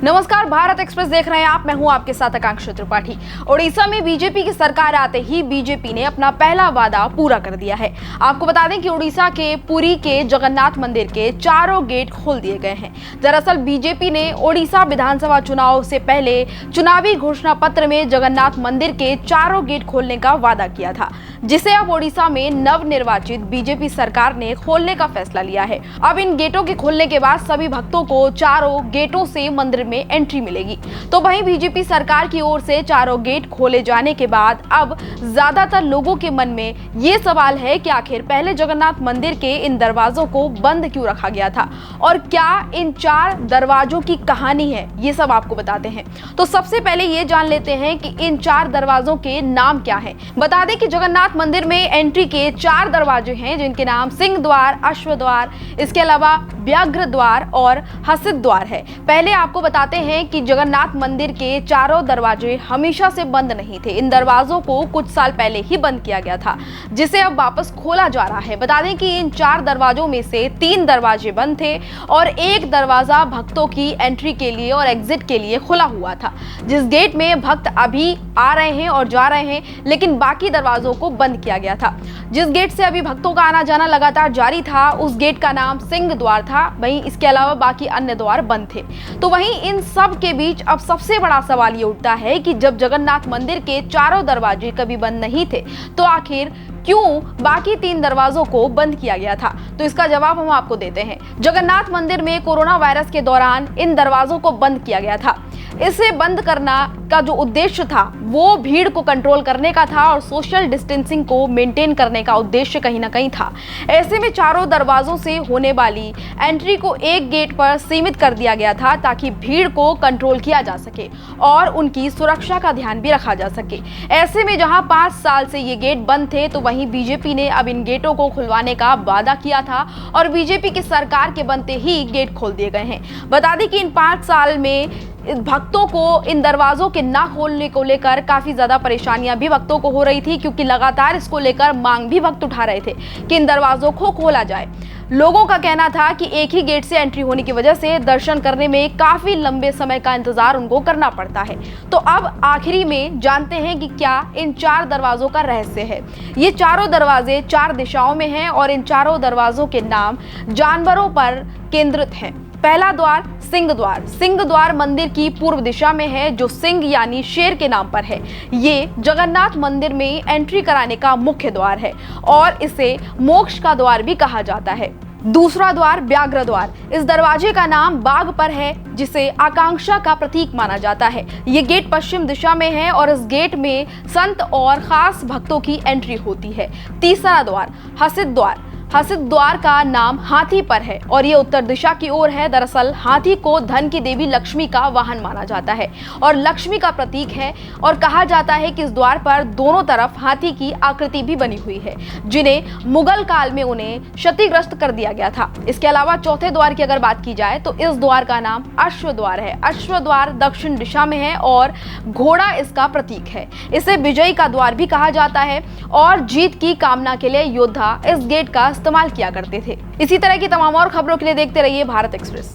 नमस्कार, भारत एक्सप्रेस देख रहे हैं आप। मैं हूं आपके साथ आकांक्षा त्रिपाठी। ओडिशा में बीजेपी की सरकार आते ही बीजेपी ने अपना पहला वादा पूरा कर दिया है। आपको बता दें कि ओडिशा के पुरी के जगन्नाथ मंदिर के चारों गेट खोल दिए गए हैं। दरअसल बीजेपी ने ओडिशा विधानसभा चुनाव से पहले चुनावी घोषणा पत्र में जगन्नाथ मंदिर के चारों गेट खोलने का वादा किया था, जिसे अब ओडिशा में नवनिर्वाचित बीजेपी सरकार ने खोलने का फैसला लिया है। अब इन गेटों के खोलने के बाद सभी भक्तों को चारों गेटों से मंदिर में एंट्री मिलेगी। तो वहीं बीजेपी सरकार की ओर से चारों गेट खोले जाने के बाद अब ज्यादातर लोगों के मन में ये सवाल है कि आखिर पहले जगन्नाथ मंदिर के इन दरवाजों को बंद क्यों रखा गया था और क्या इन चार दरवाजों की कहानी है, ये सब आपको बताते हैं। तो सबसे पहले ये जान लेते हैं कि इन चार दरवाजों के नाम क्या हैं। बता दें कि जगन्नाथ मंदिर में एंट्री के चार दरवाजे हैं, जिनके नाम सिंह द्वार, अश्व द्वार, इसके अलावा व्याघ्र द्वार और हसित द्वार है। पहले आपको बताते हैं कि जगन्नाथ मंदिर के चारों दरवाजे हमेशा से बंद नहीं थे। इन दरवाजों को कुछ साल पहले ही बंद किया गया था, जिसे अब वापस खोला जा रहा है। बता दें कि इन चार दरवाजों में से 3 दरवाजे बंद थे और एक दरवाजा भक्तों की एंट्री के लिए और एग्जिट के लिए खुला हुआ था, जिस गेट में भक्त अभी आ रहे हैं और जा रहे हैं, लेकिन बाकी दरवाजों को बंद किया गया था। जिस गेट से अभी भक्तों का आना जाना लगातार जारी था, उस गेट का नाम सिंह द्वार था। वहीं इसके अलावा बाकी अन्य द्वार बंद थे। तो वहीं इन सब के बीच अब सबसे बड़ा सवाल ये उठता है कि जब जगन्नाथ मंदिर के चारों दरवाजे कभी बंद नहीं थे, तो आखिर क्यों बाकी 3 दरवाजों को बंद किया गया था? तो इसका जवाब हम आपको देते हैं। जगन्नाथ मंदिर में कोरोना वायरस के दौरान इन दरवाजों को बंद किया गया था। इसे बंद करना का जो उद्देश्य था वो भीड़ को कंट्रोल करने का था और सोशल डिस्टेंसिंग को मेंटेन करने का उद्देश्य कहीं ना कहीं था। ऐसे में चारों दरवाजों से होने वाली एंट्री को एक गेट पर सीमित कर दिया गया था, ताकि भीड़ को कंट्रोल किया जा सके और उनकी सुरक्षा का ध्यान भी रखा जा सके। ऐसे में जहां 5 साल से ये गेट बंद थे, तो वहीं बीजेपी ने अब इन गेटों को खुलवाने का वादा किया था और बीजेपी की सरकार के बनते ही गेट खोल दिए गए हैं। बता दें कि इन 5 साल में भक्तों को इन दरवाजों के ना खोलने को लेकर काफी ज्यादा परेशानियां भी भक्तों को हो रही थी, क्योंकि लगातार इसको लेकर मांग भी भक्त उठा रहे थे कि इन दरवाजों को खोला जाए। लोगों का कहना था कि एक ही गेट से एंट्री होने की वजह से दर्शन करने में काफी लंबे समय का इंतजार उनको करना पड़ता है। तो अब आखिरी में जानते हैं कि क्या इन 4 दरवाजों का रहस्य है। ये चारों दरवाजे 4 दिशाओं में हैं और इन चारों दरवाजों के नाम जानवरों पर केंद्रित हैं। पहला द्वार सिंह द्वार। सिंह द्वार मंदिर की पूर्व दिशा में है, जो सिंह यानी शेर के नाम पर है। ये जगन्नाथ मंदिर में एंट्री कराने का मुख्य द्वार है और इसे मोक्ष का द्वार भी कहा जाता है। दूसरा द्वार व्याघ्र द्वार। इस दरवाजे का नाम बाघ पर है, जिसे आकांक्षा का प्रतीक माना जाता है। ये गेट पश्चिम दिशा में है और इस गेट में संत और खास भक्तों की एंट्री होती है। तीसरा द्वार हसित द्वार। हसित द्वार का नाम हाथी पर है और ये उत्तर दिशा की ओर है। दरअसल हाथी को धन की देवी लक्ष्मी का वाहन माना जाता है और लक्ष्मी का प्रतीक है, और कहा जाता है कि इस द्वार पर दोनों तरफ हाथी की आकृति भी बनी हुई है, जिन्हें मुगल काल में उन्हें क्षतिग्रस्त कर दिया गया था। इसके अलावा चौथे द्वार की अगर बात की जाए तो इस द्वार का नाम अश्व द्वार है। अश्व द्वार दक्षिण दिशा में है और घोड़ा इसका प्रतीक है। इसे विजयी का द्वार भी कहा जाता है और जीत की कामना के लिए योद्धा इस गेट का इस्तेमाल किया करते थे। इसी तरह की तमाम और खबरों के लिए देखते रहिए भारत एक्सप्रेस।